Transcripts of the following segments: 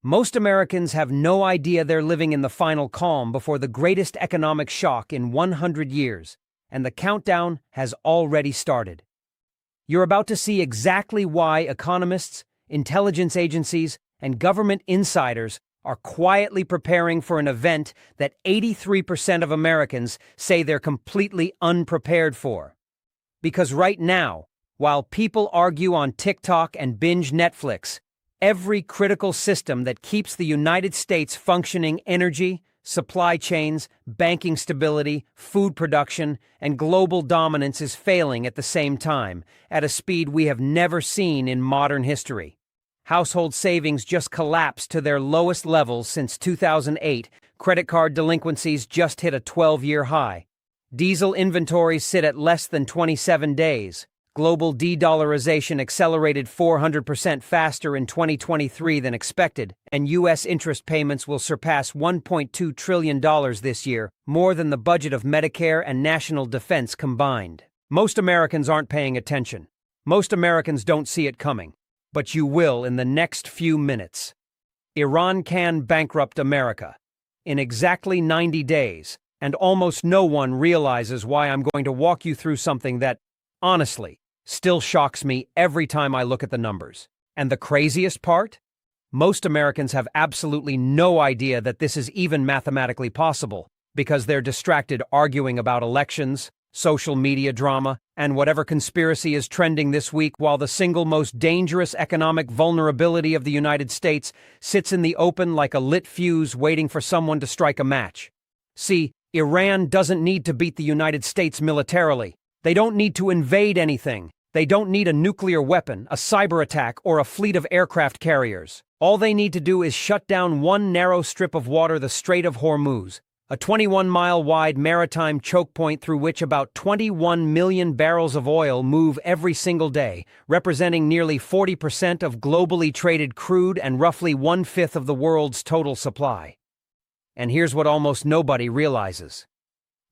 Most Americans have no idea they're living in the final calm before the greatest economic shock in 100 years, and the countdown has already started. You're about to see exactly why economists, intelligence agencies, and government insiders are quietly preparing for an event that 83% of Americans say they're completely unprepared for. Because right now, while people argue on TikTok and binge Netflix, every critical system that keeps the United States functioning, energy, supply chains, banking stability, food production, and global dominance, is failing at the same time, at a speed we have never seen in modern history. Household savings just collapsed to their lowest levels since 2008. Credit card delinquencies just hit a 12-year high. Diesel inventories sit at less than 27 days. Global de-dollarization accelerated 400% faster in 2023 than expected, and U.S. interest payments will surpass $1.2 trillion this year, more than the budget of Medicare and national defense combined. Most Americans aren't paying attention. Most Americans don't see it coming. But you will in the next few minutes. Iran can bankrupt America in exactly 90 days, and almost no one realizes why I'm going to walk you through something that, honestly, still shocks me every time I look at the numbers. And the craziest part? Most Americans have absolutely no idea that this is even mathematically possible, because they're distracted arguing about elections, social media drama, and whatever conspiracy is trending this week, while the single most dangerous economic vulnerability of the United States sits in the open like a lit fuse waiting for someone to strike a match. See, Iran doesn't need to beat the United States militarily. They don't need to invade anything. They don't need a nuclear weapon, a cyber attack, or a fleet of aircraft carriers. All they need to do is shut down one narrow strip of water, the Strait of Hormuz, a 21-mile-wide maritime choke point through which about 21 million barrels of oil move every single day, representing nearly 40% of globally traded crude and roughly one-fifth of the world's total supply. And here's what almost nobody realizes.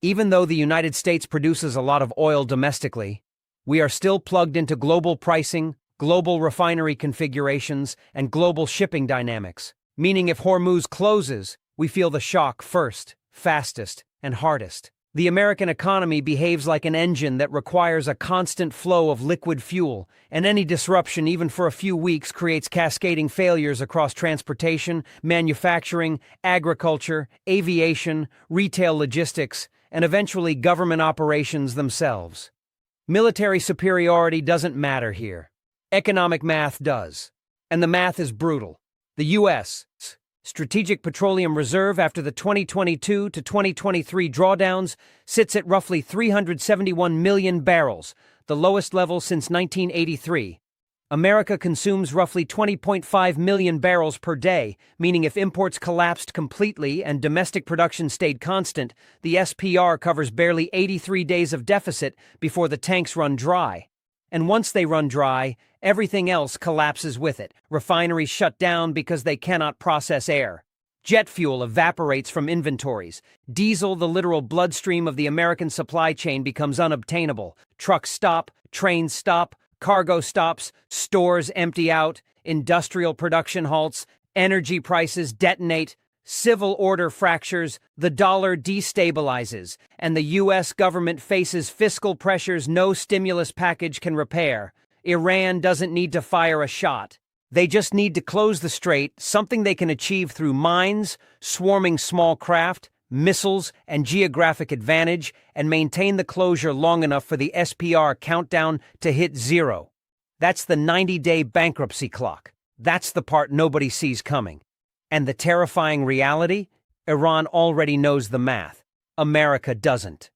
Even though the United States produces a lot of oil domestically, we are still plugged into global pricing, global refinery configurations, and global shipping dynamics, meaning if Hormuz closes, we feel the shock first, fastest, and hardest. The American economy behaves like an engine that requires a constant flow of liquid fuel, and any disruption, even for a few weeks, creates cascading failures across transportation, manufacturing, agriculture, aviation, retail logistics, and eventually government operations themselves. Military superiority doesn't matter here. Economic math does. And the math is brutal. The U.S. Strategic Petroleum Reserve, after the 2022 to 2023 drawdowns, sits at roughly 371 million barrels, the lowest level since 1983. America consumes roughly 20.5 million barrels per day, meaning if imports collapsed completely and domestic production stayed constant, the SPR covers barely 83 days of deficit before the tanks run dry. And once they run dry, everything else collapses with it. Refineries shut down because they cannot process air. Jet fuel evaporates from inventories. Diesel, the literal bloodstream of the American supply chain, becomes unobtainable. Trucks stop, trains stop, cargo stops, stores empty out, industrial production halts, energy prices detonate, civil order fractures, the dollar destabilizes, and the U.S. government faces fiscal pressures no stimulus package can repair. Iran doesn't need to fire a shot. They just need to close the strait, something they can achieve through mines, swarming small craft, missiles, and geographic advantage, and maintain the closure long enough for the SPR countdown to hit zero. That's the 90-day bankruptcy clock. That's the part nobody sees coming. And the terrifying reality? Iran already knows the math. America doesn't.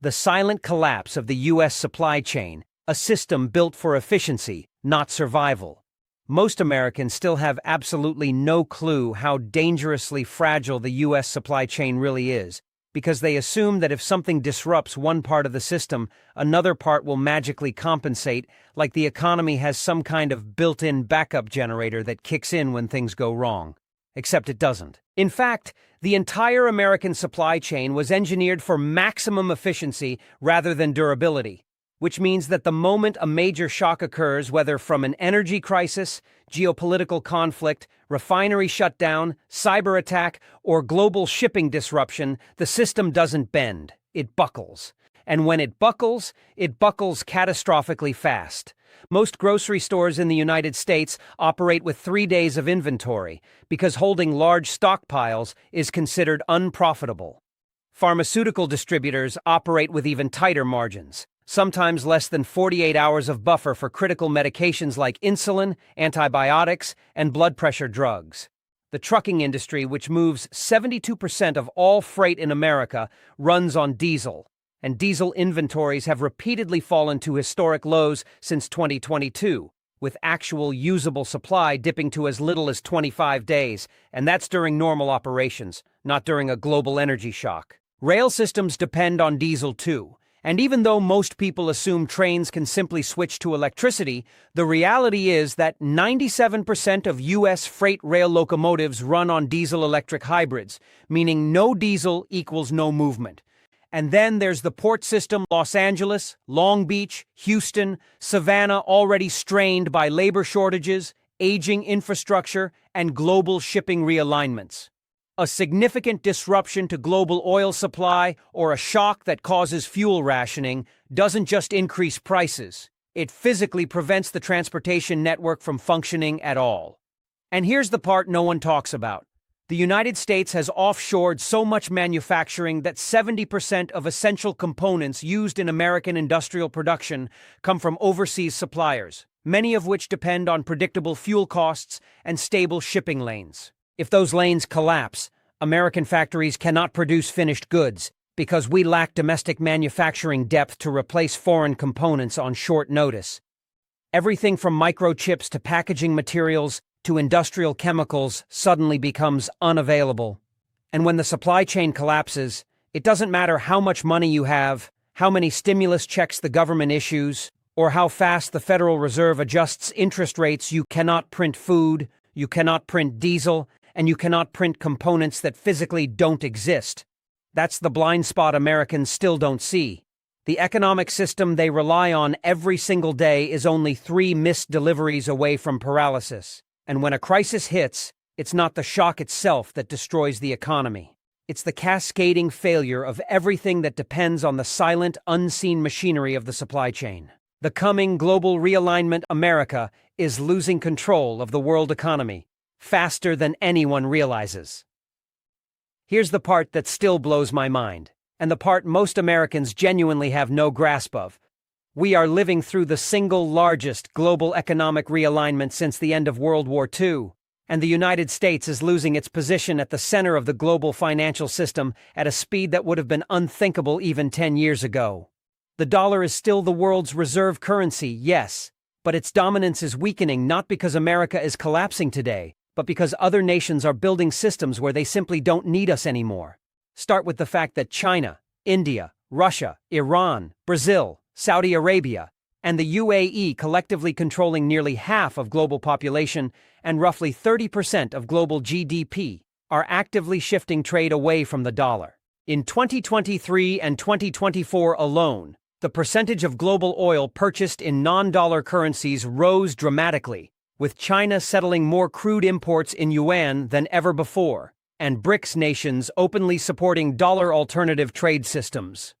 The silent collapse of the U.S. supply chain, a system built for efficiency, not survival. Most Americans still have absolutely no clue how dangerously fragile the U.S. supply chain really is, because they assume that if something disrupts one part of the system, another part will magically compensate, like the economy has some kind of built-in backup generator that kicks in when things go wrong. Except it doesn't. In fact, the entire American supply chain was engineered for maximum efficiency rather than durability. which means that the moment a major shock occurs, whether from an energy crisis, geopolitical conflict, refinery shutdown, cyber attack, or global shipping disruption, the system doesn't bend, it buckles. And when it buckles catastrophically fast. Most grocery stores in the United States operate with 3 days of inventory because holding large stockpiles is considered unprofitable. Pharmaceutical distributors operate with even tighter margins, sometimes less than 48 hours of buffer for critical medications like insulin, antibiotics, and blood pressure drugs. The trucking industry, which moves 72% of all freight in America, runs on diesel, and diesel inventories have repeatedly fallen to historic lows since 2022, with actual usable supply dipping to as little as 25 days, and that's during normal operations, not during a global energy shock. Rail systems depend on diesel too, and even though most people assume trains can simply switch to electricity, the reality is that 97% of U.S. freight rail locomotives run on diesel-electric hybrids, meaning no diesel equals no movement. And then there's the port system: Los Angeles, Long Beach, Houston, Savannah, already strained by labor shortages, aging infrastructure, and global shipping realignments. A significant disruption to global oil supply or a shock that causes fuel rationing doesn't just increase prices, it physically prevents the transportation network from functioning at all. And here's the part no one talks about. The United States has offshored so much manufacturing that 70% of essential components used in American industrial production come from overseas suppliers, many of which depend on predictable fuel costs and stable shipping lanes. If those lanes collapse, American factories cannot produce finished goods because we lack domestic manufacturing depth to replace foreign components on short notice. Everything from microchips to packaging materials to industrial chemicals suddenly becomes unavailable. And when the supply chain collapses, it doesn't matter how much money you have, how many stimulus checks the government issues, or how fast the Federal Reserve adjusts interest rates. You cannot print food, you cannot print diesel, and you cannot print components that physically don't exist. That's the blind spot Americans still don't see. The economic system they rely on every single day is only 3 missed deliveries away from paralysis. And when a crisis hits, it's not the shock itself that destroys the economy. It's the cascading failure of everything that depends on the silent, unseen machinery of the supply chain. The coming global realignment. America is losing control of the world economy faster than anyone realizes. Here's the part that still blows my mind, and the part most Americans genuinely have no grasp of. We are living through the single largest global economic realignment since the end of World War II, and the United States is losing its position at the center of the global financial system at a speed that would have been unthinkable even 10 years ago. The dollar is still the world's reserve currency, yes, but its dominance is weakening not because America is collapsing today, but because other nations are building systems where they simply don't need us anymore. Start with the fact that China, India, Russia, Iran, Brazil, Saudi Arabia, and the UAE, collectively controlling nearly half of global population and roughly 30% of global GDP, are actively shifting trade away from the dollar. In 2023 and 2024 alone, the percentage of global oil purchased in non-dollar currencies rose dramatically, with China settling more crude imports in yuan than ever before, and BRICS nations openly supporting dollar-alternative trade systems.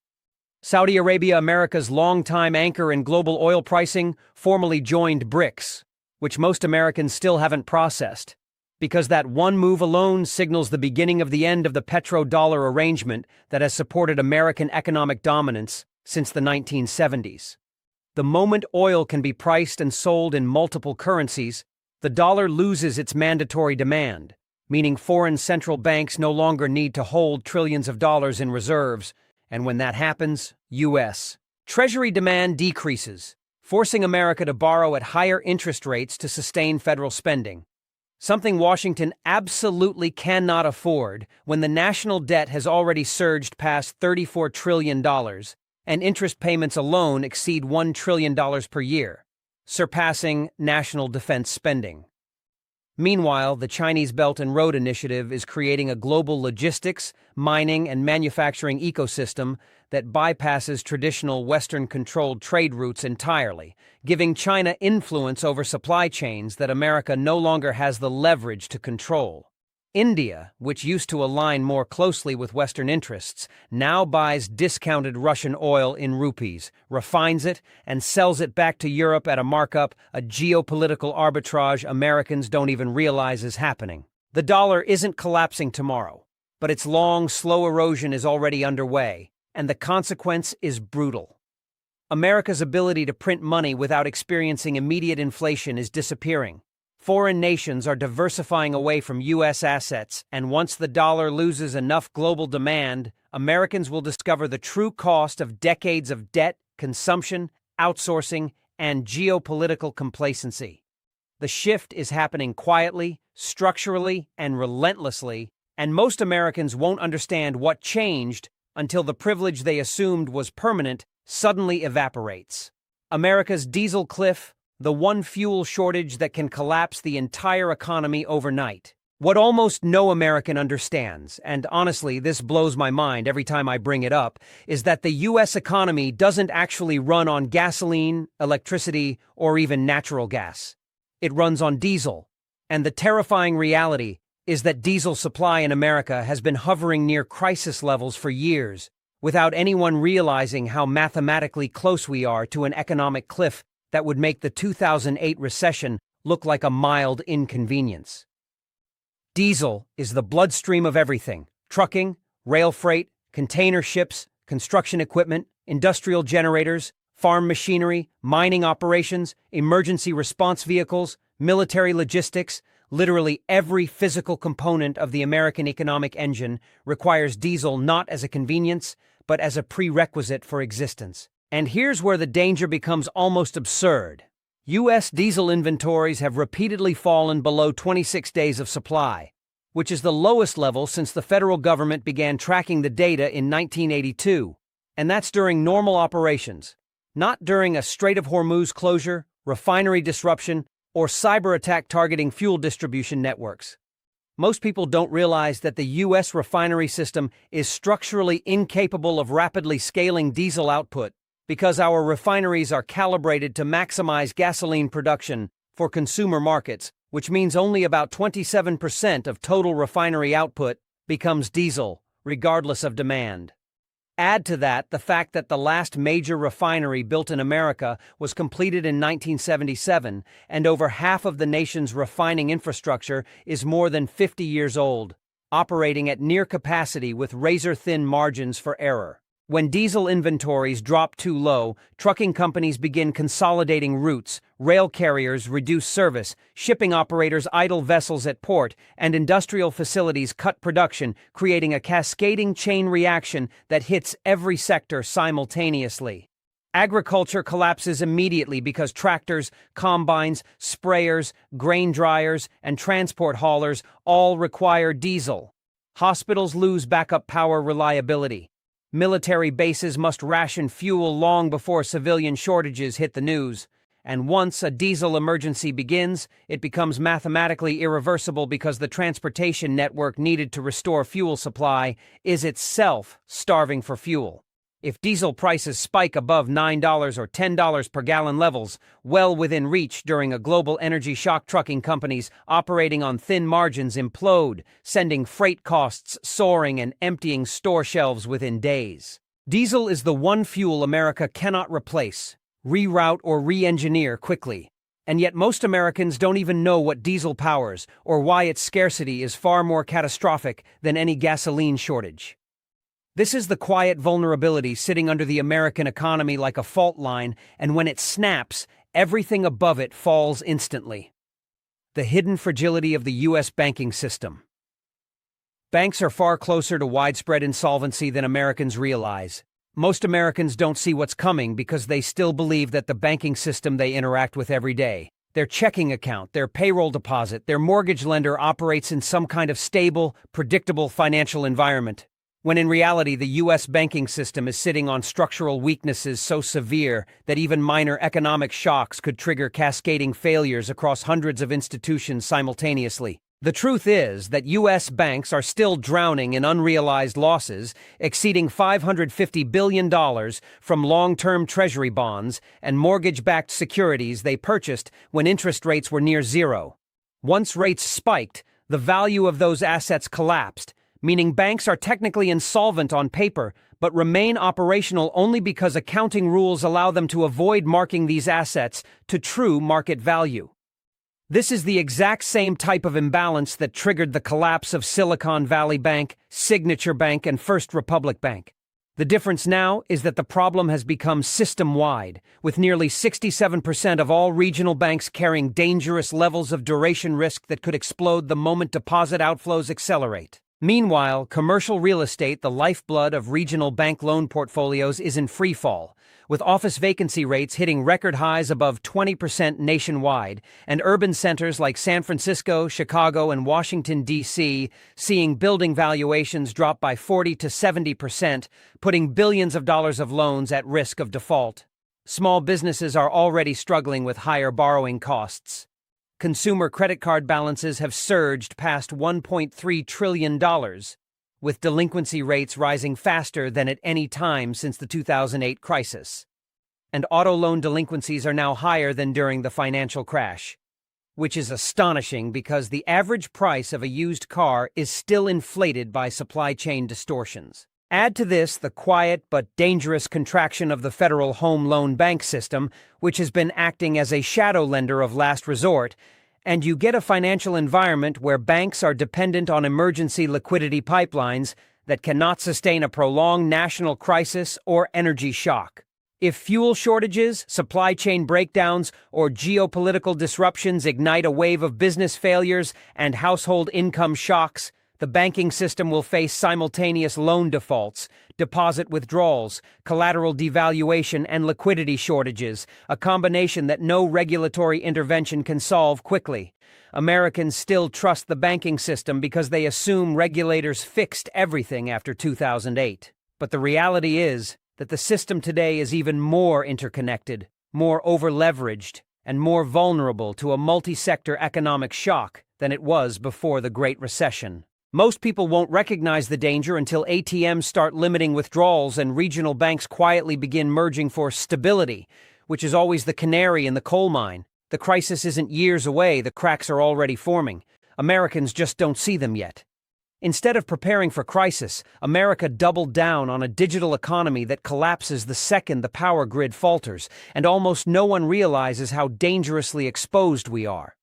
Saudi Arabia, America's longtime anchor in global oil pricing, formally joined BRICS, which most Americans still haven't processed, because that one move alone signals the beginning of the end of the petrodollar arrangement that has supported American economic dominance since the 1970s. The moment oil can be priced and sold in multiple currencies, the dollar loses its mandatory demand, meaning foreign central banks no longer need to hold trillions of dollars in reserves. And when that happens, U.S. Treasury demand decreases, forcing America to borrow at higher interest rates to sustain federal spending, something Washington absolutely cannot afford when the national debt has already surged past $34 trillion, and interest payments alone exceed $1 trillion per year, surpassing national defense spending. Meanwhile, the Chinese Belt and Road Initiative is creating a global logistics, mining, and manufacturing ecosystem that bypasses traditional Western-controlled trade routes entirely, giving China influence over supply chains that America no longer has the leverage to control. India, which used to align more closely with Western interests, now buys discounted Russian oil in rupees, refines it, and sells it back to Europe at a markup, a geopolitical arbitrage Americans don't even realize is happening. The dollar isn't collapsing tomorrow, but its long, slow erosion is already underway, and the consequence is brutal. America's ability to print money without experiencing immediate inflation is disappearing. Foreign nations are diversifying away from U.S. assets, and once the dollar loses enough global demand, Americans will discover the true cost of decades of debt, consumption, outsourcing, and geopolitical complacency. The shift is happening quietly, structurally, and relentlessly, and most Americans won't understand what changed until the privilege they assumed was permanent suddenly evaporates. America's diesel cliff, the one fuel shortage that can collapse the entire economy overnight. What almost no American understands, and honestly this blows my mind every time I bring it up, is that the U.S. economy doesn't actually run on gasoline, electricity, or even natural gas. It runs on diesel. And the terrifying reality is that diesel supply in America has been hovering near crisis levels for years, without anyone realizing how mathematically close we are to an economic cliff that would make the 2008 recession look like a mild inconvenience. Diesel is the bloodstream of everything: trucking, rail freight, container ships, construction equipment, industrial generators, farm machinery, mining operations, emergency response vehicles, military logistics. Literally every physical component of the American economic engine requires diesel not as a convenience, but as a prerequisite for existence. And here's where the danger becomes almost absurd. U.S. diesel inventories have repeatedly fallen below 26 days of supply, which is the lowest level since the federal government began tracking the data in 1982. And that's during normal operations, not during a Strait of Hormuz closure, refinery disruption, or cyber attack targeting fuel distribution networks. Most people don't realize that the U.S. refinery system is structurally incapable of rapidly scaling diesel output, because our refineries are calibrated to maximize gasoline production for consumer markets, which means only about 27% of total refinery output becomes diesel, regardless of demand. Add to that the fact that the last major refinery built in America was completed in 1977, and over half of the nation's refining infrastructure is more than 50 years old, operating at near capacity with razor-thin margins for error. When diesel inventories drop too low, trucking companies begin consolidating routes, rail carriers reduce service, shipping operators idle vessels at port, and industrial facilities cut production, creating a cascading chain reaction that hits every sector simultaneously. Agriculture collapses immediately because tractors, combines, sprayers, grain dryers, and transport haulers all require diesel. Hospitals lose backup power reliability. Military bases must ration fuel long before civilian shortages hit the news. And once a diesel emergency begins, it becomes mathematically irreversible because the transportation network needed to restore fuel supply is itself starving for fuel. If diesel prices spike above $9 or $10 per gallon levels, well within reach during a global energy shock, trucking companies operating on thin margins implode, sending freight costs soaring and emptying store shelves within days. Diesel is the one fuel America cannot replace, reroute, or re-engineer quickly. And yet most Americans don't even know what diesel powers or why its scarcity is far more catastrophic than any gasoline shortage. This is the quiet vulnerability sitting under the American economy like a fault line, and when it snaps, everything above it falls instantly. The hidden fragility of the U.S. banking system. Banks are far closer to widespread insolvency than Americans realize. Most Americans don't see what's coming because they still believe that the banking system they interact with every day, their checking account, their payroll deposit, their mortgage lender operates in some kind of stable, predictable financial environment. when in reality the U.S. banking system is sitting on structural weaknesses so severe that even minor economic shocks could trigger cascading failures across hundreds of institutions simultaneously. The truth is that U.S. banks are still drowning in unrealized losses exceeding $550 billion from long-term treasury bonds and mortgage-backed securities they purchased when interest rates were near zero. Once rates spiked, the value of those assets collapsed, meaning banks are technically insolvent on paper but remain operational only because accounting rules allow them to avoid marking these assets to true market value. This is the exact same type of imbalance that triggered the collapse of Silicon Valley Bank, Signature Bank, and First Republic Bank. The difference now is that the problem has become system-wide, with nearly 67% of all regional banks carrying dangerous levels of duration risk that could explode the moment deposit outflows accelerate. Meanwhile, commercial real estate, the lifeblood of regional bank loan portfolios, is in freefall, with office vacancy rates hitting record highs above 20% nationwide, and urban centers like San Francisco, Chicago, and Washington, D.C. seeing building valuations drop by 40 to 70%, putting billions of dollars of loans at risk of default. Small businesses are already struggling with higher borrowing costs. Consumer credit card balances have surged past $1.3 trillion, with delinquency rates rising faster than at any time since the 2008 crisis. And auto loan delinquencies are now higher than during the financial crash, which is astonishing because the average price of a used car is still inflated by supply chain distortions. Add to this the quiet but dangerous contraction of the Federal Home Loan Bank system, which has been acting as a shadow lender of last resort, and you get a financial environment where banks are dependent on emergency liquidity pipelines that cannot sustain a prolonged national crisis or energy shock. If fuel shortages, supply chain breakdowns, or geopolitical disruptions ignite a wave of business failures and household income shocks, the banking system will face simultaneous loan defaults, deposit withdrawals, collateral devaluation, and liquidity shortages, a combination that no regulatory intervention can solve quickly. Americans still trust the banking system because they assume regulators fixed everything after 2008. But the reality is that the system today is even more interconnected, more over-leveraged, and more vulnerable to a multi-sector economic shock than it was before the Great Recession. Most people won't recognize the danger until ATMs start limiting withdrawals and regional banks quietly begin merging for stability, which is always the canary in the coal mine. The crisis isn't years away, the cracks are already forming. Americans just don't see them yet. Instead of preparing for crisis, America doubled down on a digital economy that collapses the second the power grid falters, and almost no one realizes how dangerously exposed we are.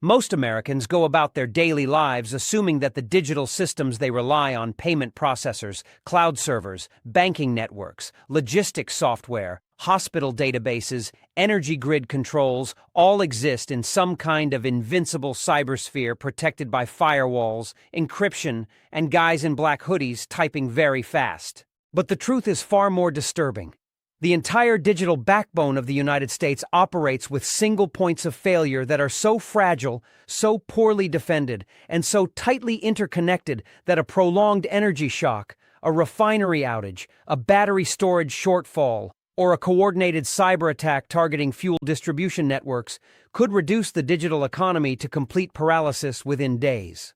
Most Americans go about their daily lives assuming that the digital systems they rely on, payment processors, cloud servers, banking networks, logistics software, hospital databases, energy grid controls, all exist in some kind of invincible cybersphere protected by firewalls, encryption, and guys in black hoodies typing very fast. But the truth is far more disturbing. The entire digital backbone of the United States operates with single points of failure that are so fragile, so poorly defended, and so tightly interconnected that a prolonged energy shock, a refinery outage, a battery storage shortfall, or a coordinated cyber attack targeting fuel distribution networks could reduce the digital economy to complete paralysis within days.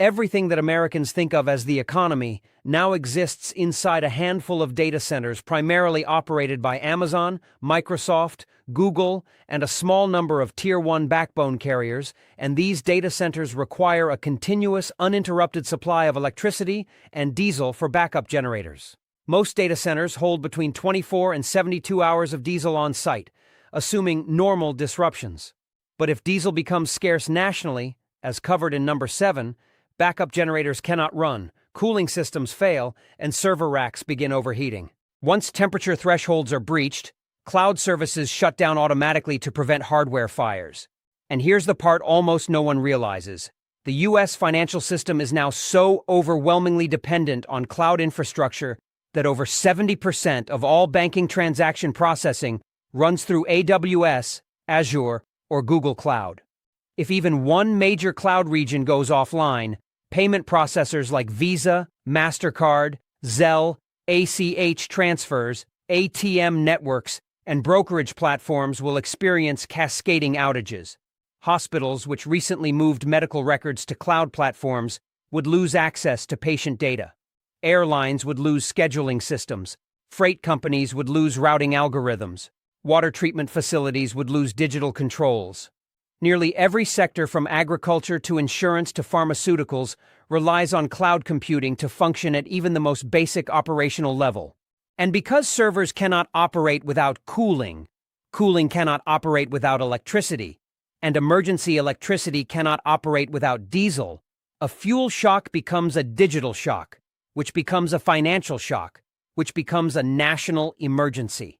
Everything that Americans think of as the economy now exists inside a handful of data centers primarily operated by Amazon, Microsoft, Google, and a small number of Tier 1 backbone carriers, and these data centers require a continuous, uninterrupted supply of electricity and diesel for backup generators. Most data centers hold between 24 and 72 hours of diesel on site, assuming normal disruptions. But if diesel becomes scarce nationally, as covered in number 7, backup generators cannot run, cooling systems fail, and server racks begin overheating. Once temperature thresholds are breached, cloud services shut down automatically to prevent hardware fires. And here's the part almost no one realizes. The U.S. financial system is now so overwhelmingly dependent on cloud infrastructure that over 70% of all banking transaction processing runs through AWS, Azure, or Google Cloud. If even one major cloud region goes offline, Payment processors like Visa, MasterCard, Zelle, ACH transfers, ATM networks, and brokerage platforms will experience cascading outages. Hospitals, which recently moved medical records to cloud platforms, would lose access to patient data. Airlines would lose scheduling systems. Freight companies would lose routing algorithms. Water treatment facilities would lose digital controls. Nearly every sector from agriculture to insurance to pharmaceuticals relies on cloud computing to function at even the most basic operational level. And because servers cannot operate without cooling, cooling cannot operate without electricity, and emergency electricity cannot operate without diesel, a fuel shock becomes a digital shock, which becomes a financial shock, which becomes a national emergency.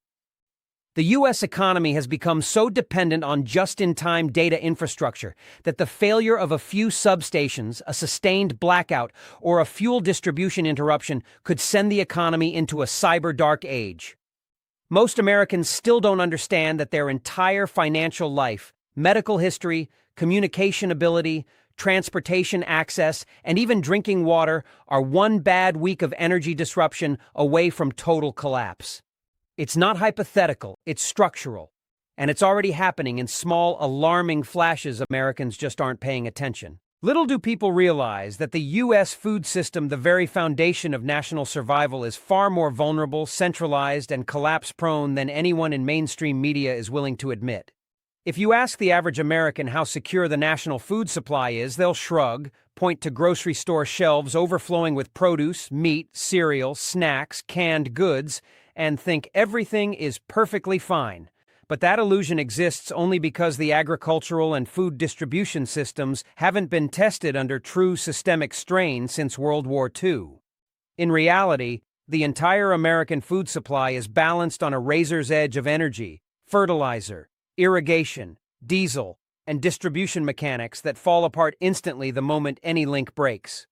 The U.S. economy has become so dependent on just-in-time data infrastructure that the failure of a few substations, a sustained blackout, or a fuel distribution interruption could send the economy into a cyber dark age. Most Americans still don't understand that their entire financial life, medical history, communication ability, transportation access, and even drinking water are one bad week of energy disruption away from total collapse. It's not hypothetical, it's structural. And it's already happening in small, alarming flashes. Americans just aren't paying attention. Little do people realize that the U.S. food system, the very foundation of national survival, is far more vulnerable, centralized, and collapse-prone than anyone in mainstream media is willing to admit. If you ask the average American how secure the national food supply is, they'll shrug, point to grocery store shelves overflowing with produce, meat, cereal, snacks, canned goods, and think everything is perfectly fine. But that illusion exists only because the agricultural and food distribution systems haven't been tested under true systemic strain since World War II. In reality, the entire American food supply is balanced on a razor's edge of energy, fertilizer, irrigation, diesel, and distribution mechanics that fall apart instantly the moment any link breaks.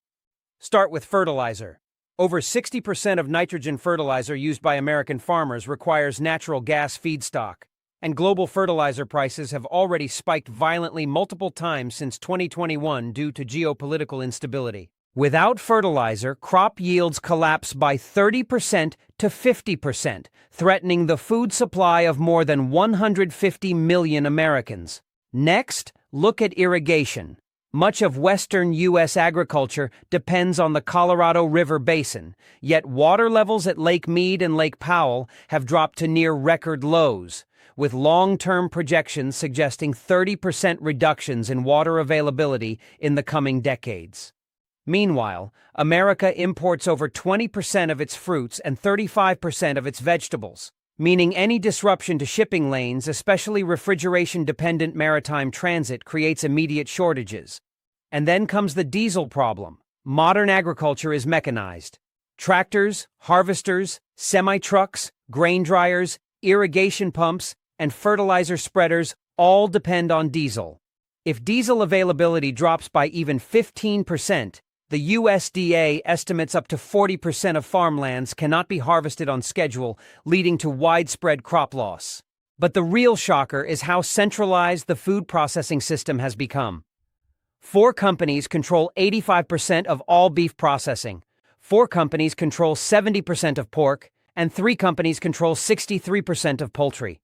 Start with fertilizer. Over 60% of nitrogen fertilizer used by American farmers requires natural gas feedstock, and global fertilizer prices have already spiked violently multiple times since 2021 due to geopolitical instability. Without fertilizer, crop yields collapse by 30% to 50%, threatening the food supply of more than 150 million Americans. Next, look at irrigation. Much of western U.S. agriculture depends on the Colorado River Basin, yet water levels at Lake Mead and Lake Powell have dropped to near record lows, with long-term projections suggesting 30% reductions in water availability in the coming decades. Meanwhile, America imports over 20% of its fruits and 35% of its vegetables, meaning any disruption to shipping lanes, especially refrigeration-dependent maritime transit, creates immediate shortages. And then comes the diesel problem. Modern agriculture is mechanized. Tractors, harvesters, semi-trucks, grain dryers, irrigation pumps, and fertilizer spreaders all depend on diesel. If diesel availability drops by even 15%, the USDA estimates up to 40% of farmlands cannot be harvested on schedule, leading to widespread crop loss. But the real shocker is how centralized the food processing system has become. 4 companies control 85% of all beef processing, 4 companies control 70% of pork, and 3 companies control 63% of poultry.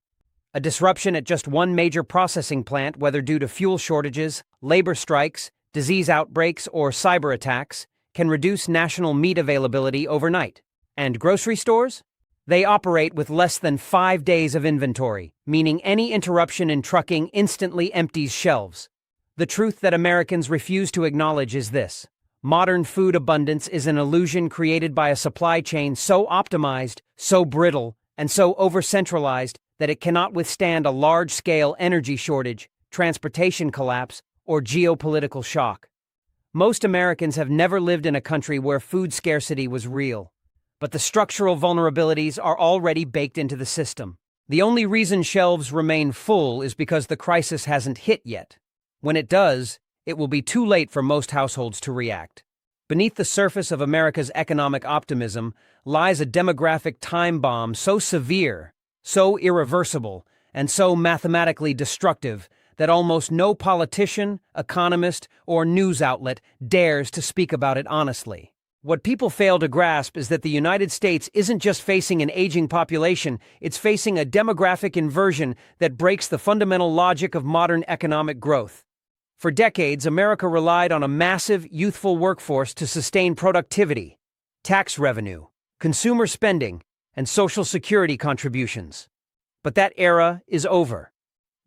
A disruption at just one major processing plant, whether due to fuel shortages, labor strikes, disease outbreaks, or cyber attacks, can reduce national meat availability overnight. And grocery stores? They operate with less than 5 days of inventory, meaning any interruption in trucking instantly empties shelves. The truth that Americans refuse to acknowledge is this: modern food abundance is an illusion created by a supply chain so optimized, so brittle, and so over-centralized that it cannot withstand a large-scale energy shortage, transportation collapse, or geopolitical shock. Most Americans have never lived in a country where food scarcity was real, but the structural vulnerabilities are already baked into the system. The only reason shelves remain full is because the crisis hasn't hit yet. When it does, it will be too late for most households to react. Beneath the surface of America's economic optimism lies a demographic time bomb so severe, so irreversible, and so mathematically destructive that almost no politician, economist, or news outlet dares to speak about it honestly. What people fail to grasp is that the United States isn't just facing an aging population, it's facing a demographic inversion that breaks the fundamental logic of modern economic growth. For decades, America relied on a massive, youthful workforce to sustain productivity, tax revenue, consumer spending, and Social Security contributions. But that era is over.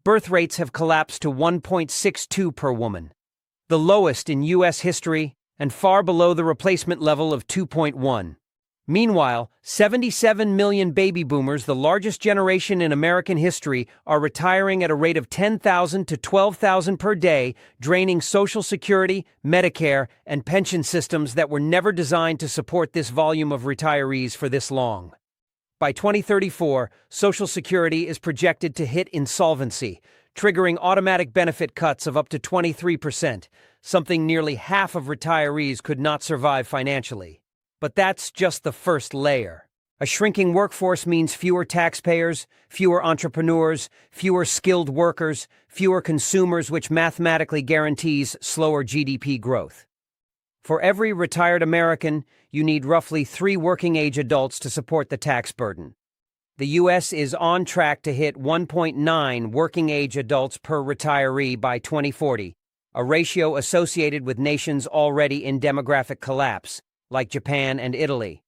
Birth rates have collapsed to 1.62 per woman, the lowest in U.S. history and far below the replacement level of 2.1. Meanwhile, 77 million baby boomers, the largest generation in American history, are retiring at a rate of 10,000 to 12,000 per day, draining Social Security, Medicare, and pension systems that were never designed to support this volume of retirees for this long. By 2034, Social Security is projected to hit insolvency, triggering automatic benefit cuts of up to 23%, something nearly half of retirees could not survive financially. But that's just the first layer. A shrinking workforce means fewer taxpayers, fewer entrepreneurs, fewer skilled workers, fewer consumers, which mathematically guarantees slower GDP growth. For every retired American, you need roughly 3 working-age adults to support the tax burden. The U.S. is on track to hit 1.9 working-age adults per retiree by 2040, a ratio associated with nations already in demographic collapse, like Japan and Italy.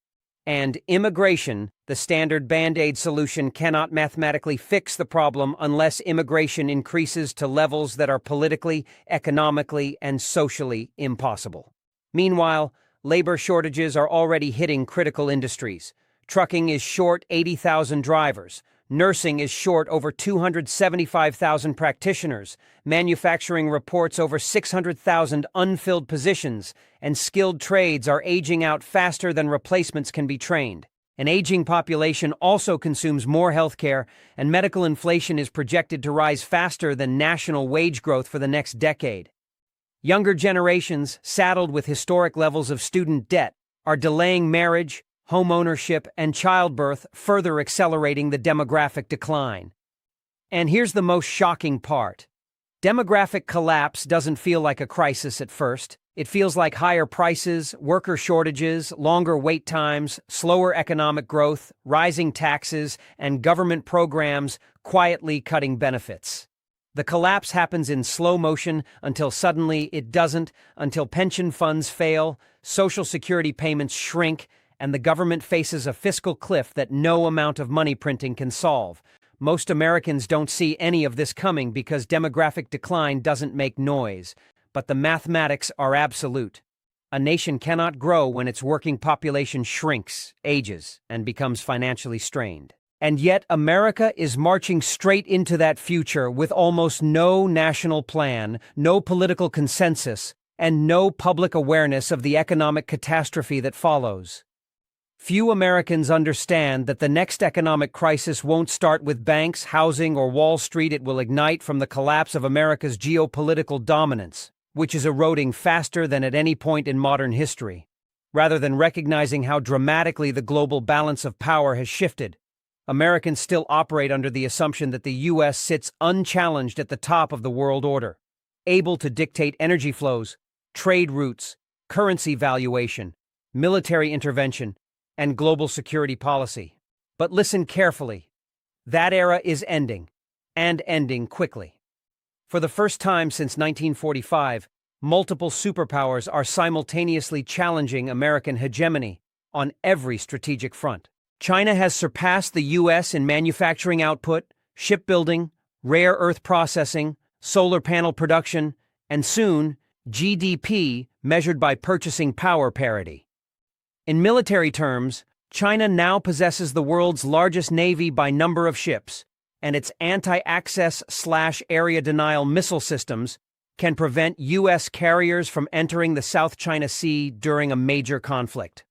And immigration, the standard Band-Aid solution, cannot mathematically fix the problem unless immigration increases to levels that are politically, economically, and socially impossible. Meanwhile, labor shortages are already hitting critical industries. Trucking is short 80,000 drivers. Nursing is short over 275,000 practitioners. Manufacturing reports over 600,000 unfilled positions, and skilled trades are aging out faster than replacements can be trained. An aging population also consumes more healthcare, and medical inflation is projected to rise faster than national wage growth for the next decade. Younger generations, saddled with historic levels of student debt, are delaying marriage, home ownership, and childbirth, further accelerating the demographic decline. And here's the most shocking part. Demographic collapse doesn't feel like a crisis at first. It feels like higher prices, worker shortages, longer wait times, slower economic growth, rising taxes, and government programs quietly cutting benefits. The collapse happens in slow motion until suddenly it doesn't, until pension funds fail, Social Security payments shrink, and the government faces a fiscal cliff that no amount of money printing can solve. Most Americans don't see any of this coming because demographic decline doesn't make noise, but the mathematics are absolute. A nation cannot grow when its working population shrinks, ages, and becomes financially strained. And yet America is marching straight into that future with almost no national plan, no political consensus, and no public awareness of the economic catastrophe that follows. Few Americans understand that the next economic crisis won't start with banks, housing, or Wall Street. It will ignite from the collapse of America's geopolitical dominance, which is eroding faster than at any point in modern history. Rather than recognizing how dramatically the global balance of power has shifted, Americans still operate under the assumption that the U.S. sits unchallenged at the top of the world order, able to dictate energy flows, trade routes, currency valuation, military intervention, and global security policy. But listen carefully. That era is ending, and ending quickly. For the first time since 1945, multiple superpowers are simultaneously challenging American hegemony on every strategic front. China has surpassed the U.S. in manufacturing output, shipbuilding, rare earth processing, solar panel production, and soon, GDP measured by purchasing power parity. In military terms, China now possesses the world's largest navy by number of ships, and its anti-access/area denial missile systems can prevent U.S. carriers from entering the South China Sea during a major conflict.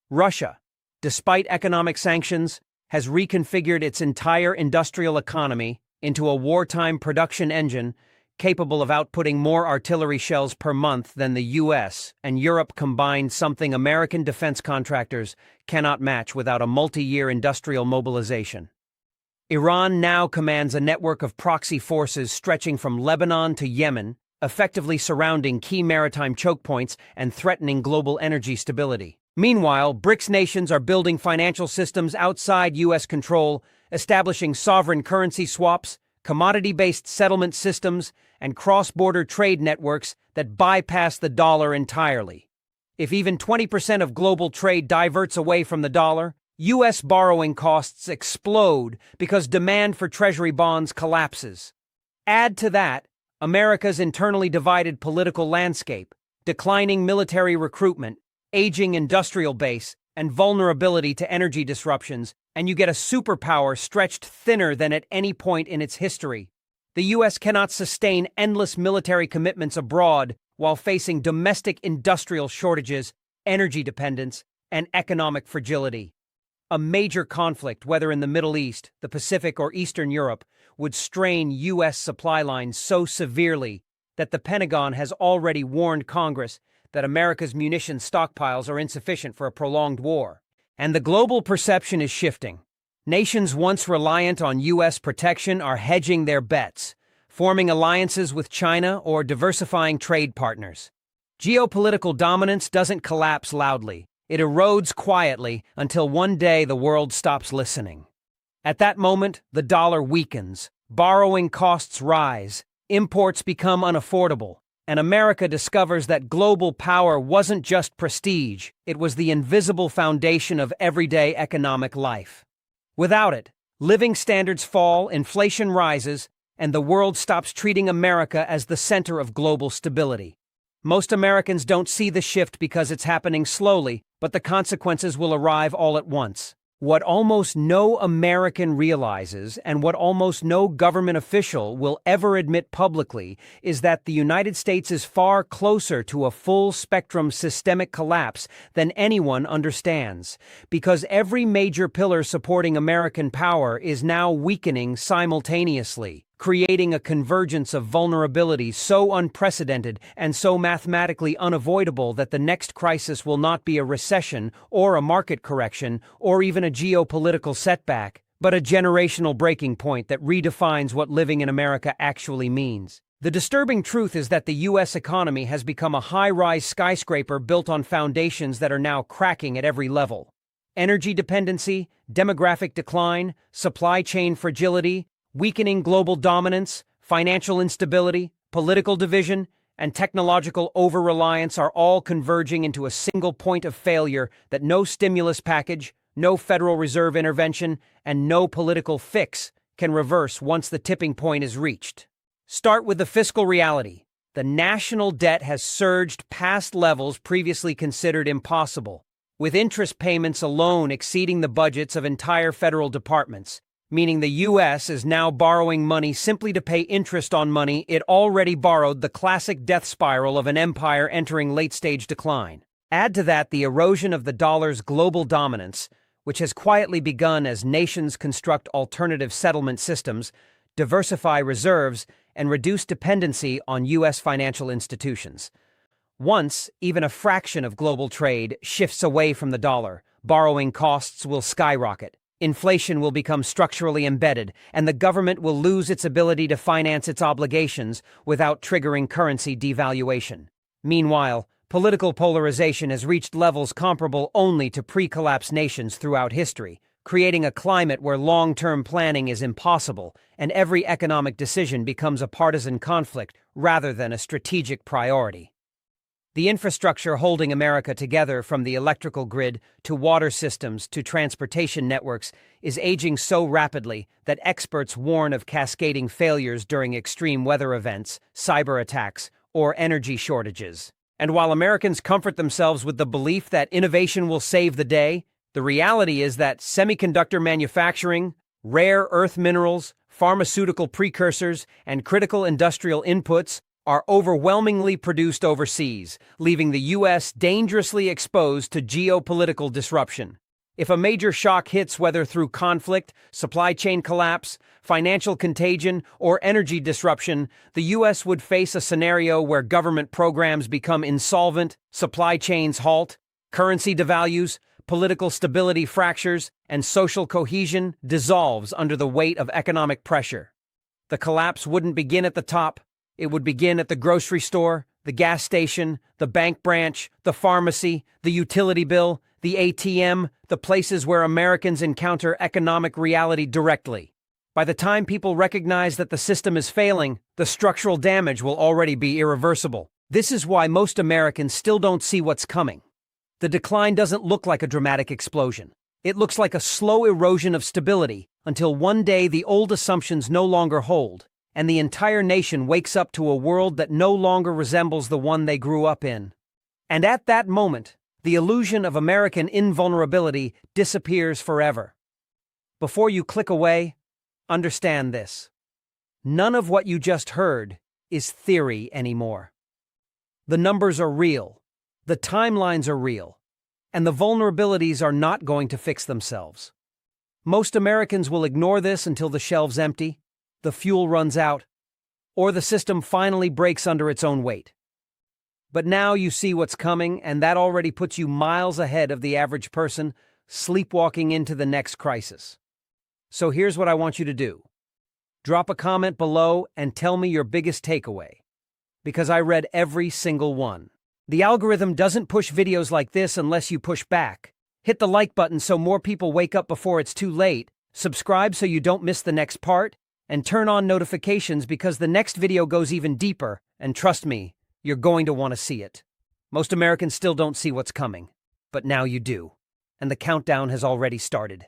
Russia, despite economic sanctions, has reconfigured its entire industrial economy into a wartime production engine capable of outputting more artillery shells per month than the U.S. and Europe combined, something American defense contractors cannot match without a multi-year industrial mobilization. Iran now commands a network of proxy forces stretching from Lebanon to Yemen, effectively surrounding key maritime choke points and threatening global energy stability. Meanwhile, BRICS nations are building financial systems outside U.S. control, establishing sovereign currency swaps, commodity-based settlement systems, and cross-border trade networks that bypass the dollar entirely. If even 20% of global trade diverts away from the dollar, U.S. borrowing costs explode because demand for Treasury bonds collapses. Add to that America's internally divided political landscape, declining military recruitment, aging industrial base, and vulnerability to energy disruptions, and you get a superpower stretched thinner than at any point in its history. The U.S. cannot sustain endless military commitments abroad while facing domestic industrial shortages, energy dependence, and economic fragility. A major conflict, whether in the Middle East, the Pacific, or Eastern Europe, would strain U.S. supply lines so severely that the Pentagon has already warned Congress that America's munitions stockpiles are insufficient for a prolonged war. And the global perception is shifting. Nations once reliant on U.S. protection are hedging their bets, forming alliances with China or diversifying trade partners. Geopolitical dominance doesn't collapse loudly. It erodes quietly until one day the world stops listening. At that moment, the dollar weakens, borrowing costs rise, imports become unaffordable, and America discovers that global power wasn't just prestige, it was the invisible foundation of everyday economic life. Without it, living standards fall, inflation rises, and the world stops treating America as the center of global stability. Most Americans don't see the shift because it's happening slowly, but the consequences will arrive all at once. What almost no American realizes, and what almost no government official will ever admit publicly, is that the United States is far closer to a full-spectrum systemic collapse than anyone understands, because every major pillar supporting American power is now weakening simultaneously, creating a convergence of vulnerabilities so unprecedented and so mathematically unavoidable that the next crisis will not be a recession or a market correction or even a geopolitical setback, but a generational breaking point that redefines what living in America actually means. The disturbing truth is that the U.S. economy has become a high-rise skyscraper built on foundations that are now cracking at every level. Energy dependency, demographic decline, supply chain fragility, weakening global dominance, financial instability, political division, and technological over-reliance are all converging into a single point of failure that no stimulus package, no Federal Reserve intervention, and no political fix can reverse once the tipping point is reached. Start with the fiscal reality. The national debt has surged past levels previously considered impossible, with interest payments alone exceeding the budgets of entire federal departments, meaning the U.S. is now borrowing money simply to pay interest on money it already borrowed, the classic death spiral of an empire entering late-stage decline. Add to that the erosion of the dollar's global dominance, which has quietly begun as nations construct alternative settlement systems, diversify reserves, and reduce dependency on U.S. financial institutions. Once, even a fraction of global trade shifts away from the dollar, borrowing costs will skyrocket. Inflation will become structurally embedded, and the government will lose its ability to finance its obligations without triggering currency devaluation. Meanwhile, political polarization has reached levels comparable only to pre-collapse nations throughout history, creating a climate where long-term planning is impossible and every economic decision becomes a partisan conflict rather than a strategic priority. The infrastructure holding America together, from the electrical grid to water systems to transportation networks, is aging so rapidly that experts warn of cascading failures during extreme weather events, cyber attacks, or energy shortages. And while Americans comfort themselves with the belief that innovation will save the day, the reality is that semiconductor manufacturing, rare earth minerals, pharmaceutical precursors, and critical industrial inputs are overwhelmingly produced overseas, leaving the U.S. dangerously exposed to geopolitical disruption. If a major shock hits, whether through conflict, supply chain collapse, financial contagion, or energy disruption, the U.S. would face a scenario where government programs become insolvent, supply chains halt, currency devalues, political stability fractures, and social cohesion dissolves under the weight of economic pressure. The collapse wouldn't begin at the top. It would begin at the grocery store, the gas station, the bank branch, the pharmacy, the utility bill, the ATM, the places where Americans encounter economic reality directly. By the time people recognize that the system is failing, the structural damage will already be irreversible. This is why most Americans still don't see what's coming. The decline doesn't look like a dramatic explosion. It looks like a slow erosion of stability until one day the old assumptions no longer hold, and the entire nation wakes up to a world that no longer resembles the one they grew up in. And at that moment, the illusion of American invulnerability disappears forever. Before you click away, understand this. None of what you just heard is theory anymore. The numbers are real, the timelines are real, and the vulnerabilities are not going to fix themselves. Most Americans will ignore this until the shelves empty, the fuel runs out, or the system finally breaks under its own weight. But now you see what's coming, and that already puts you miles ahead of the average person sleepwalking into the next crisis. So here's what I want you to do. Drop a comment below and tell me your biggest takeaway, because I read every single one. The algorithm doesn't push videos like this unless you push back. Hit the like button so more people wake up before it's too late, subscribe so you don't miss the next part, and turn on notifications because the next video goes even deeper, and trust me, you're going to want to see it. Most Americans still don't see what's coming, but now you do, and the countdown has already started.